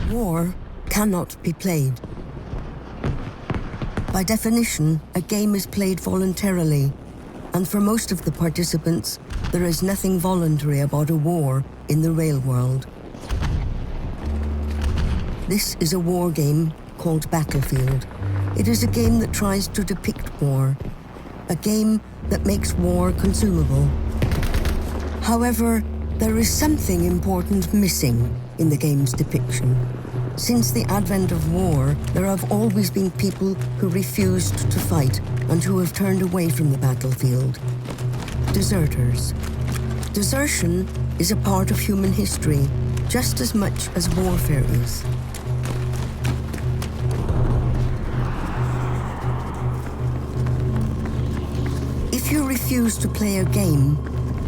War cannot be played. By definition, a game is played voluntarily, and for most of the participants, there is nothing voluntary about a war in the real world. This is a war game called Battlefield. It is a game that tries to depict war, a game that makes war consumable. However, there is something important missing in the game's depiction. Since the advent of war, there have always been people who refused to fight and who have turned away from the battlefield. Deserters. Desertion is a part of human history, just as much as warfare is. If you refuse to play a game,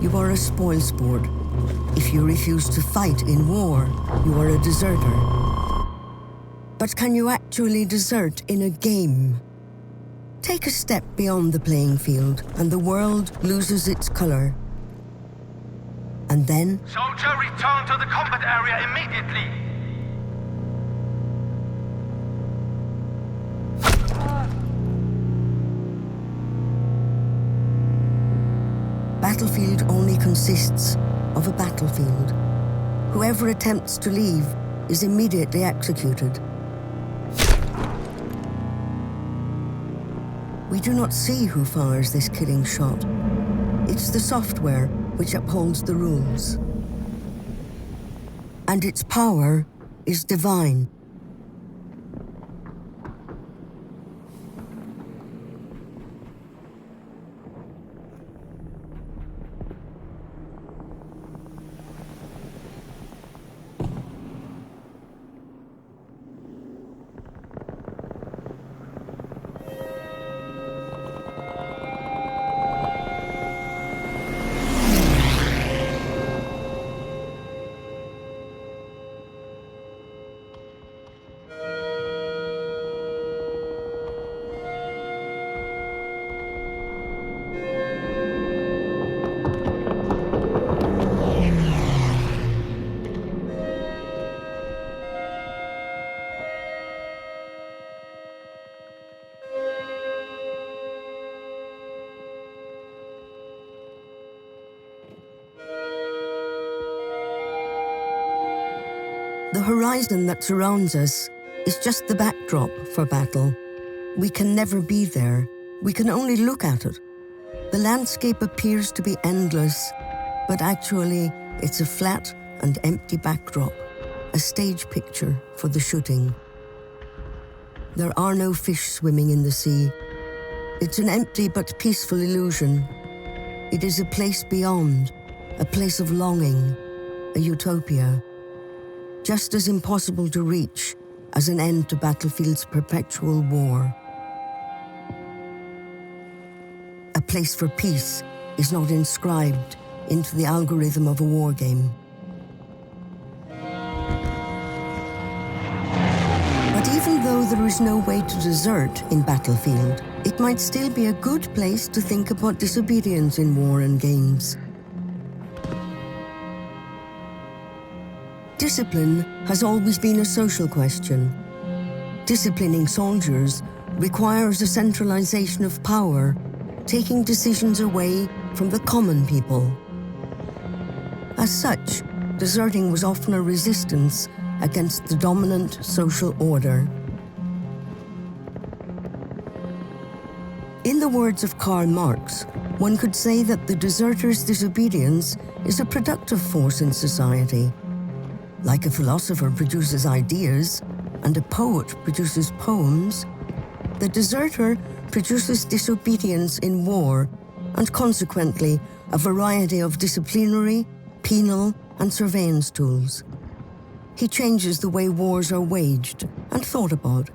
you are a spoilsport. If you refuse to fight in war, you are a deserter. But can you actually desert in a game? Take a step beyond the playing field, and the world loses its color. And then... Soldier, return to the combat area immediately! Battlefield only consists of a battlefield. Whoever attempts to leave is immediately executed. We do not see who fires this killing shot. It's the software which upholds the rules. And its power is divine. The horizon that surrounds us is just the backdrop for battle. We can never be there. We can only look at it. The landscape appears to be endless, but actually it's a flat and empty backdrop, a stage picture for the shooting. There are no fish swimming in the sea. It's an empty but peaceful illusion. It is a place beyond, a place of longing, a utopia. Just as impossible to reach as an end to Battlefield's perpetual war. A place for peace is not inscribed into the algorithm of a war game. But even though there is no way to desert in Battlefield, it might still be a good place to think about disobedience in war and games. Discipline has always been a social question. Disciplining soldiers requires a centralization of power, taking decisions away from the common people. As such, deserting was often a resistance against the dominant social order. In the words of Karl Marx, one could say that the deserter's disobedience is a productive force in society. Like a philosopher produces ideas and a poet produces poems, the deserter produces disobedience in war and consequently a variety of disciplinary, penal and surveillance tools. He changes the way wars are waged and thought about.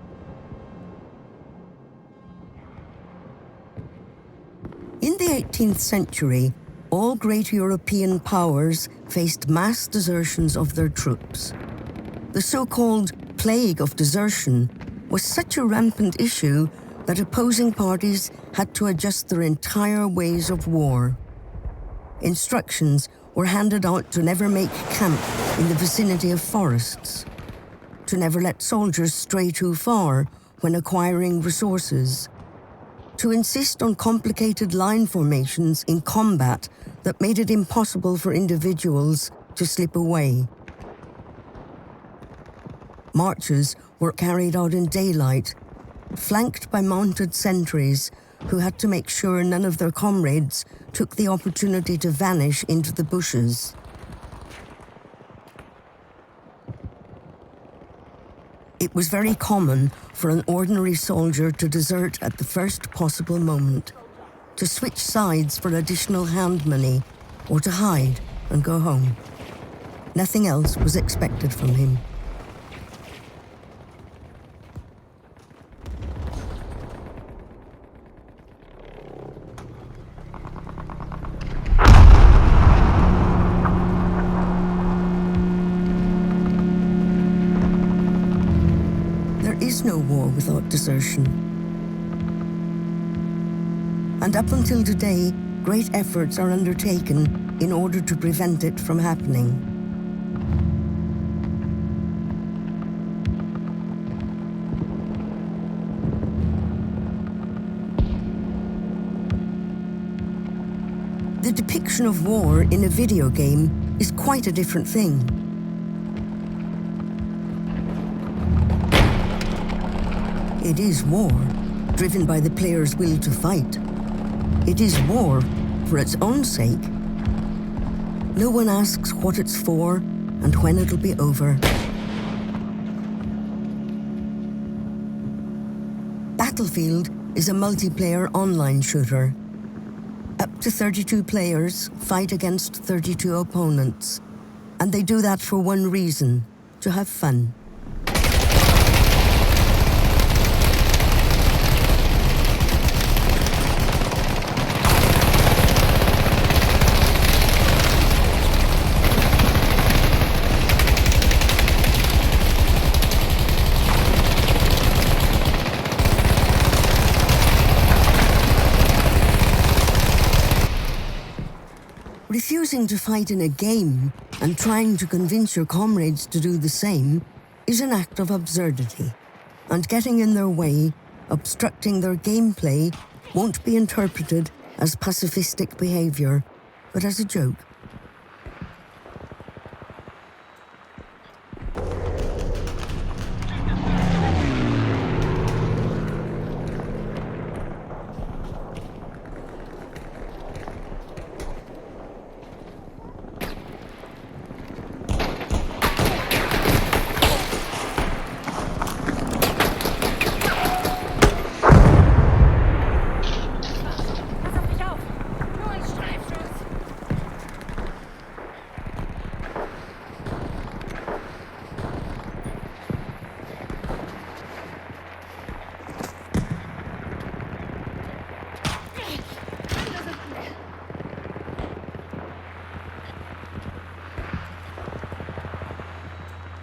In the 18th century, all great European powers faced mass desertions of their troops. The so-called plague of desertion was such a rampant issue that opposing parties had to adjust their entire ways of war. Instructions were handed out to never make camp in the vicinity of forests. to never let soldiers stray too far when acquiring resources, to insist on complicated line formations in combat that made it impossible for individuals to slip away. Marches were carried out in daylight, flanked by mounted sentries who had to make sure none of their comrades took the opportunity to vanish into the bushes. It was very common for an ordinary soldier to desert at the first possible moment, to switch sides for additional hand money, or to hide and go home. Nothing else was expected from him. There is no war without desertion. And up until today, great efforts are undertaken in order to prevent it from happening. The depiction of war in a video game is quite a different thing. It is war, driven by the player's will to fight. It is war for its own sake. No one asks what it's for and when it'll be over. Battlefield is a multiplayer online shooter. Up to 32 players fight against 32 opponents. And they do that for one reason: to have fun. Refusing to fight in a game and trying to convince your comrades to do the same is an act of absurdity, and getting in their way, obstructing their gameplay, won't be interpreted as pacifistic behavior, but as a joke.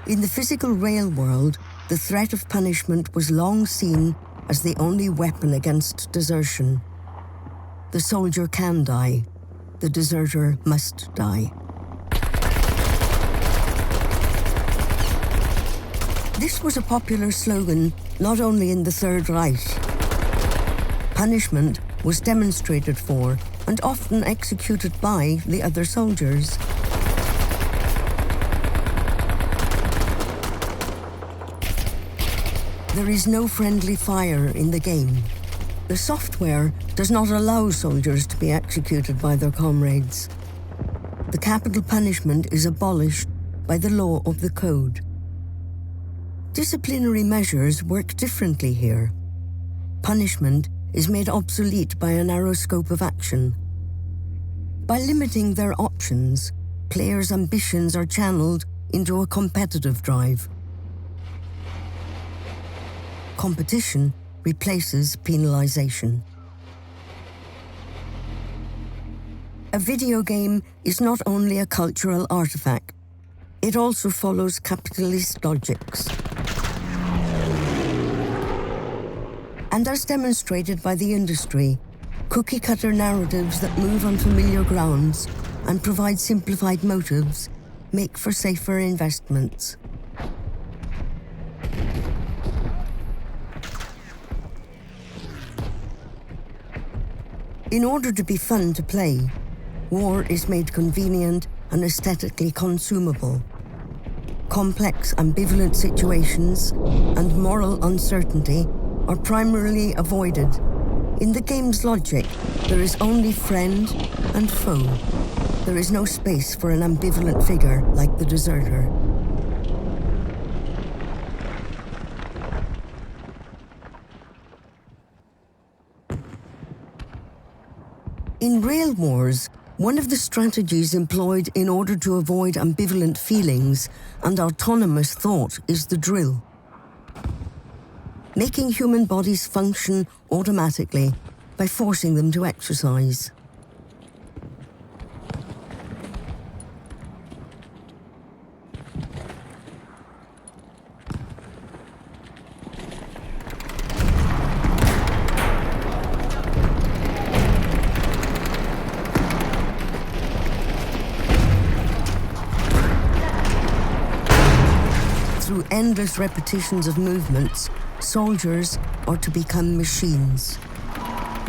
In the physical rail world, the threat of punishment was long seen as the only weapon against desertion. The soldier can die. The deserter must die. This was a popular slogan not only in the Third Reich. Punishment was demonstrated for and often executed by the other soldiers. There is no friendly fire in the game. The software does not allow soldiers to be executed by their comrades. The capital punishment is abolished by the law of the code. Disciplinary measures work differently here. Punishment is made obsolete by a narrow scope of action. By limiting their options, players' ambitions are channeled into a competitive drive. Competition replaces penalization. A video game is not only a cultural artifact, it also follows capitalist logics. And as demonstrated by the industry, cookie-cutter narratives that move on familiar grounds and provide simplified motives make for safer investments. In order to be fun to play, war is made convenient and aesthetically consumable. Complex, ambivalent situations and moral uncertainty are primarily avoided. In the game's logic, there is only friend and foe. There is no space for an ambivalent figure like the deserter. In rail wars, one of the strategies employed in order to avoid ambivalent feelings and autonomous thought is the drill. Making human bodies function automatically by forcing them to exercise. Through endless repetitions of movements, soldiers are to become machines.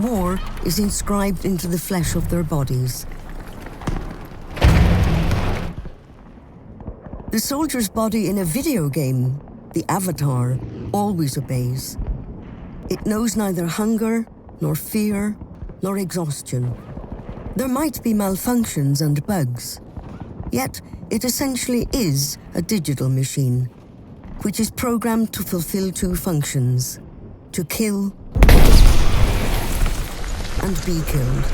War is inscribed into the flesh of their bodies. The soldier's body in a video game, the avatar, always obeys. It knows neither hunger, nor fear, nor exhaustion. There might be malfunctions and bugs, yet it essentially is a digital machine, which is programmed to fulfill two functions: to kill and be killed.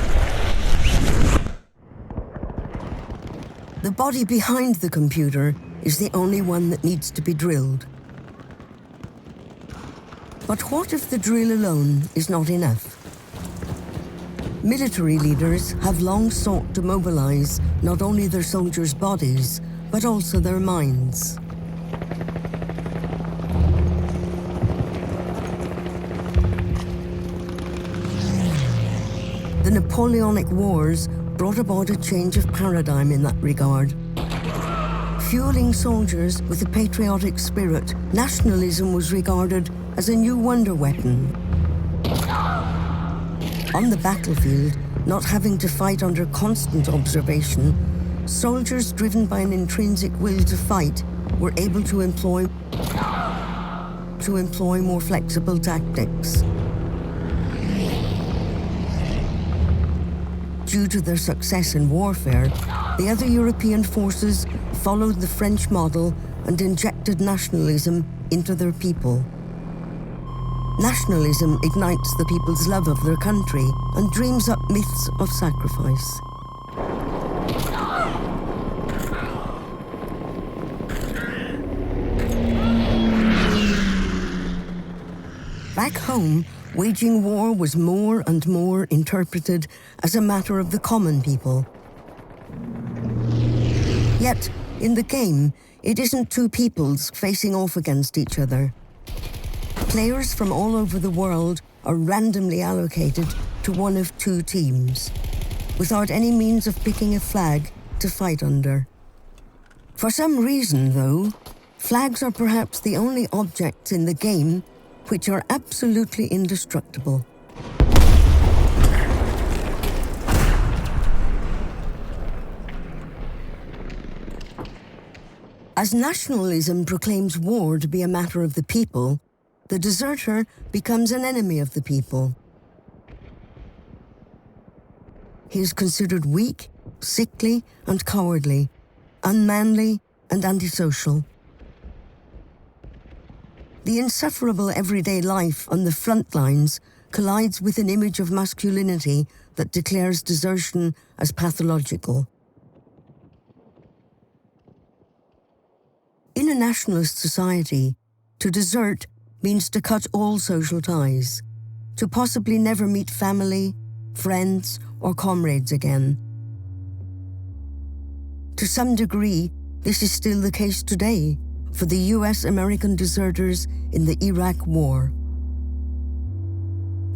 The body behind the computer is the only one that needs to be drilled. But what if the drill alone is not enough? Military leaders have long sought to mobilize not only their soldiers' bodies, but also their minds. The Napoleonic Wars brought about a change of paradigm in that regard. Fueling soldiers with a patriotic spirit, nationalism was regarded as a new wonder weapon. On the battlefield, not having to fight under constant observation, soldiers driven by an intrinsic will to fight were able to employ more flexible tactics. Due to their success in warfare, the other European forces followed the French model and injected nationalism into their people. Nationalism ignites the people's love of their country and dreams up myths of sacrifice. Back home, waging war was more and more interpreted as a matter of the common people. Yet, in the game, it isn't two peoples facing off against each other. Players from all over the world are randomly allocated to one of two teams, without any means of picking a flag to fight under. For some reason, though, flags are perhaps the only objects in the game which are absolutely indestructible. As nationalism proclaims war to be a matter of the people, the deserter becomes an enemy of the people. He is considered weak, sickly, and cowardly, unmanly, and antisocial. The insufferable everyday life on the front lines collides with an image of masculinity that declares desertion as pathological. In a nationalist society, to desert means to cut all social ties, to possibly never meet family, friends, or comrades again. To some degree, this is still the case today for the US-American deserters in the Iraq War.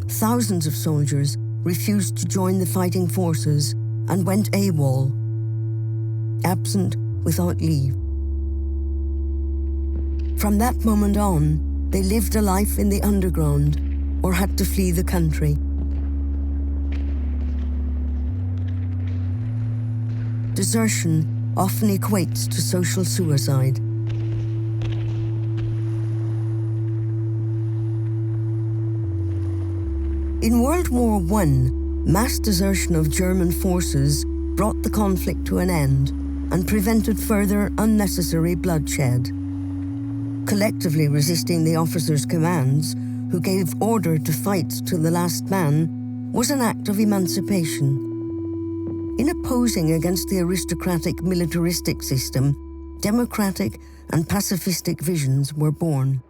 Thousands of soldiers refused to join the fighting forces and went AWOL, absent without leave. From that moment on, they lived a life in the underground or had to flee the country. desertion often equates to social suicide. In World War I, mass desertion of German forces brought the conflict to an end and prevented further unnecessary bloodshed. Collectively resisting the officers' commands, who gave order to fight to the last man, was an act of emancipation. In opposing against the aristocratic militaristic system, democratic and pacifistic visions were born.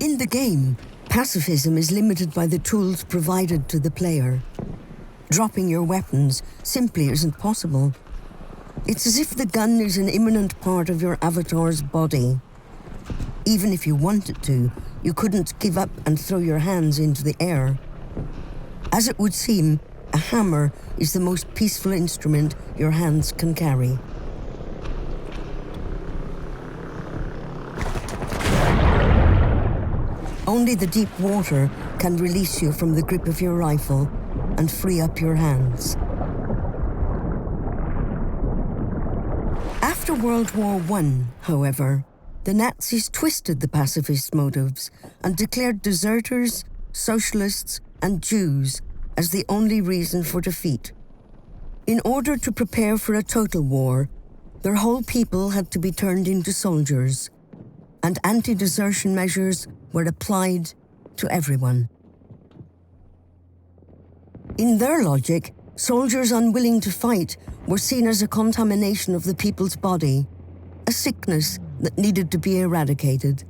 In the game, pacifism is limited by the tools provided to the player. Dropping your weapons simply isn't possible. It's as if the gun is an imminent part of your avatar's body. Even if you wanted to, you couldn't give up and throw your hands into the air. As it would seem, a hammer is the most peaceful instrument your hands can carry. Only the deep water can release you from the grip of your rifle and free up your hands. After World War I, however, the Nazis twisted the pacifist motives and declared deserters, socialists, and Jews as the only reason for defeat. In order to prepare for a total war, their whole people had to be turned into soldiers, and anti-desertion measures were applied to everyone. In their logic, soldiers unwilling to fight were seen as a contamination of the people's body, a sickness that needed to be eradicated.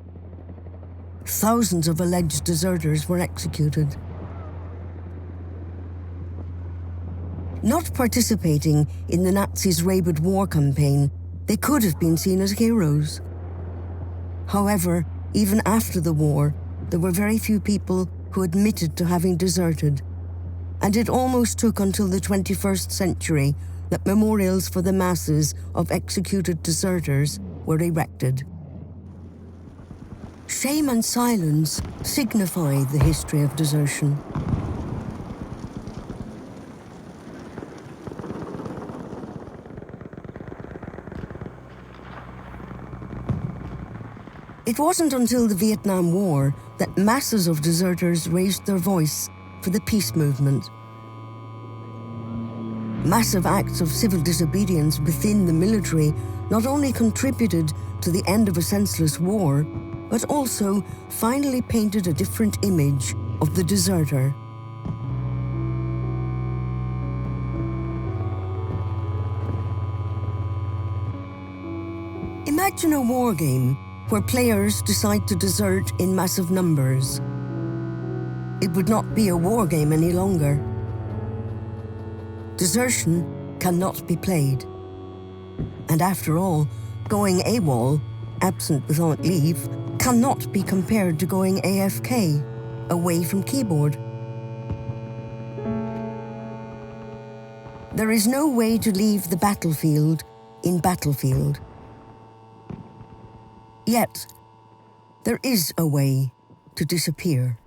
Thousands of alleged deserters were executed. Not participating in the Nazis' rabid war campaign, they could have been seen as heroes. However, even after the war, there were very few people who admitted to having deserted, and it almost took until the 21st century that memorials for the masses of executed deserters were erected. Shame and silence signify the history of desertion. It wasn't until the Vietnam War that masses of deserters raised their voice for the peace movement. Massive acts of civil disobedience within the military not only contributed to the end of a senseless war, but also finally painted a different image of the deserter. Imagine a war game where players decide to desert in massive numbers. It would not be a war game any longer. Desertion cannot be played. And after all, going AWOL, absent without leave, cannot be compared to going AFK, away from keyboard. There is no way to leave the battlefield in Battlefield. Yet, there is a way to disappear.